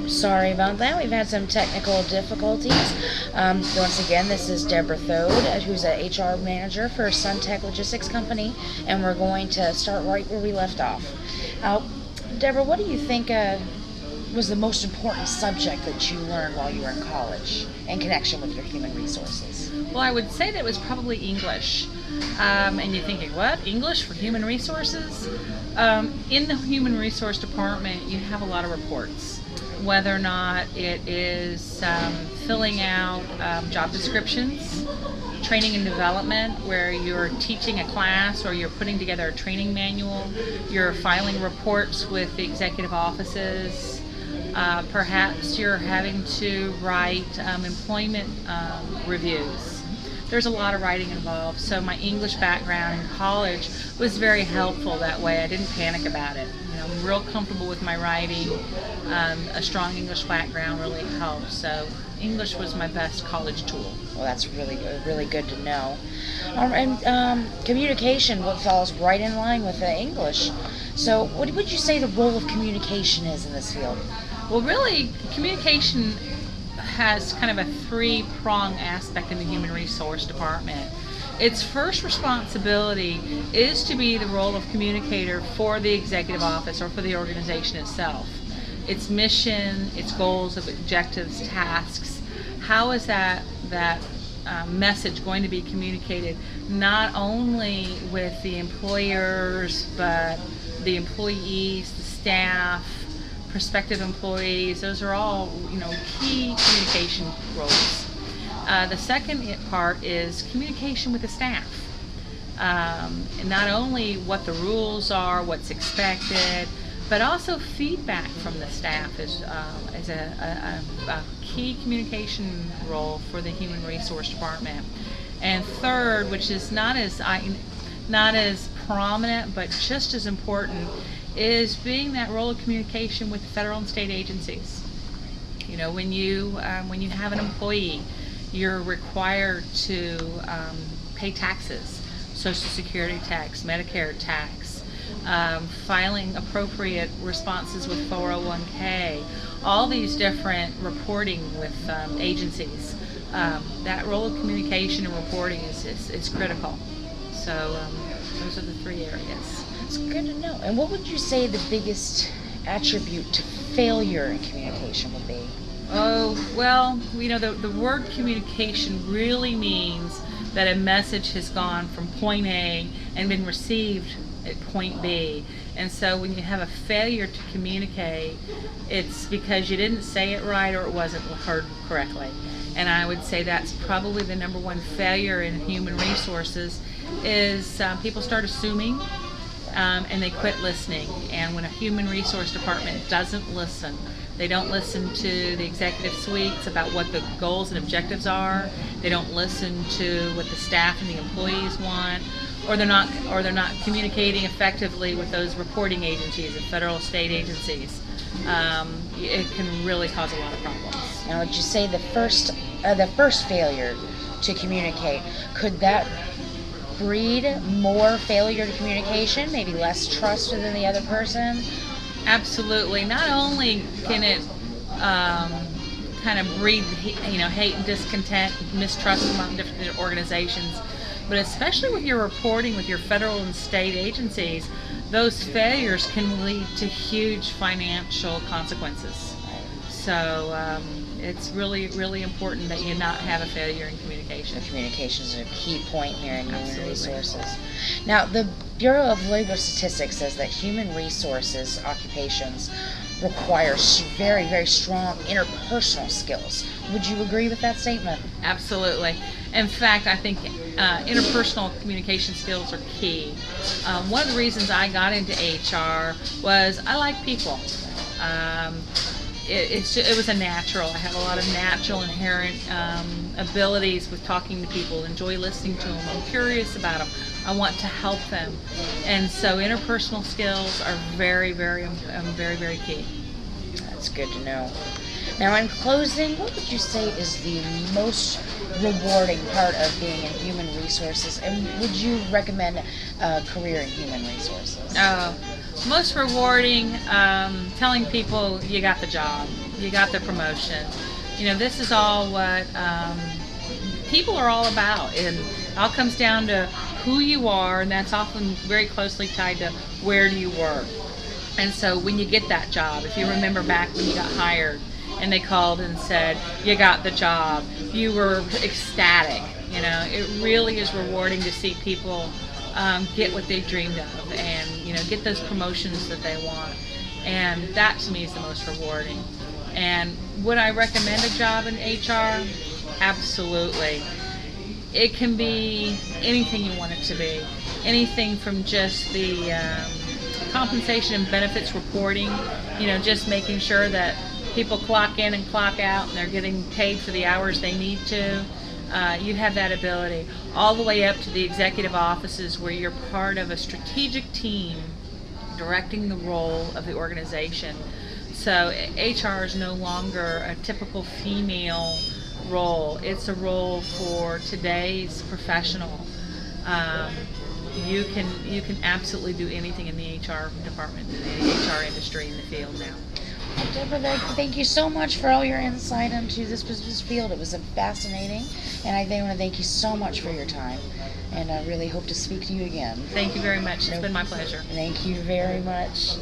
Sorry about that. We've had some technical difficulties. Once again, this is Deborah Thode, who's a HR manager for Suntech Logistics Company, and we're going to start right where we left off. Deborah, what do you think was the most important subject that you learned while you were in college in connection with your human resources? Well, I would say that it was probably English. And you're thinking, what? English for human resources? In the human resource department, you have a lot of reports. Whether or not it is filling out job descriptions, training and development, where you're teaching a class or you're putting together a training manual, you're filing reports with the executive offices, perhaps you're having to write employment reviews. There's a lot of writing involved, so my English background in college was very helpful that way. I didn't panic about it. I'm real comfortable with my writing. A strong English background really helped, so English was my best college tool. Well, that's really good to know. And communication, what falls right in line with English. So what would you say the role of communication is in this field? Well, really, communication has kind of a three-prong aspect in the human resource department. Its first responsibility is to be the role of communicator for the executive office or for the organization itself. Its mission, its goals, objectives, tasks. How is that message going to be communicated not only with the employers but the employees, the staff, prospective employees? Those are all key communication roles. The second part is communication with the staff. And not only what the rules are, what's expected, but also feedback from the staff is a key communication role for the human resource department. And third, which is not as prominent but just as important, is being that role of communication with federal and state agencies. When you have an employee, you're required to pay taxes, Social Security tax, Medicare tax, filing appropriate responses with 401k, all these different reporting with agencies. That role of communication and reporting is critical. So those are the three areas. It's good to know. And what would you say the biggest attribute to failure in communication would be? Oh, well, the word communication really means that a message has gone from point A and been received at point B. And so when you have a failure to communicate, it's because you didn't say it right or it wasn't heard correctly. And I would say that's probably the number one failure in human resources is people start assuming and they quit listening. And when a human resource department doesn't listen, they don't listen to the executive suites about what the goals and objectives are. They don't listen to what the staff and the employees want, or they're not communicating effectively with those reporting agencies and federal state agencies. It can really cause a lot of problems. Now, would you say the first failure to communicate, could that breed more failure to communication, maybe less trust within the other person? Absolutely. Not only can it kind of breed hate and discontent, mistrust among different organizations, but especially with your reporting with your federal and state agencies, those failures can lead to huge financial consequences. So it's really, really important that you not have a failure in communication. Communication is a key point here in human resources. Now, the Bureau of Labor Statistics says that human resources occupations require very, very strong interpersonal skills. Would you agree with that statement? Absolutely. In fact, I think interpersonal communication skills are key. One of the reasons I got into HR was I like people. It was a natural. I have a lot of natural inherent abilities with talking to people, enjoy listening to them. I'm curious about them. I want to help them. And so interpersonal skills are very, very key. That's good to know. Now, in closing, what would you say is the most rewarding part of being in human resources, and would you recommend a career in human resources? Most rewarding, telling people you got the job, you got the promotion. This is all what people are all about, and it all comes down to who you are, and that's often very closely tied to where do you work. And so when you get that job, if you remember back when you got hired and they called and said you got the job, you were ecstatic. It really is rewarding to see people get what they dreamed of, and get those promotions that they want. And that to me is the most rewarding. And would I recommend a job in HR? Absolutely. It can be anything you want it to be. Anything from just the compensation and benefits reporting, just making sure that people clock in and clock out and they're getting paid for the hours they need to. You have that ability. All the way up to the executive offices where you're part of a strategic team directing the role of the organization. So HR is no longer a typical female role. It's a role for today's professional. You can absolutely do anything in the HR department, in the HR industry, in the field now. Well, Deborah, thank you so much for all your insight into this business field. It was fascinating, and I want to thank you so much for your time, and I really hope to speak to you again. Thank you very much. It's been my pleasure. Thank you very much.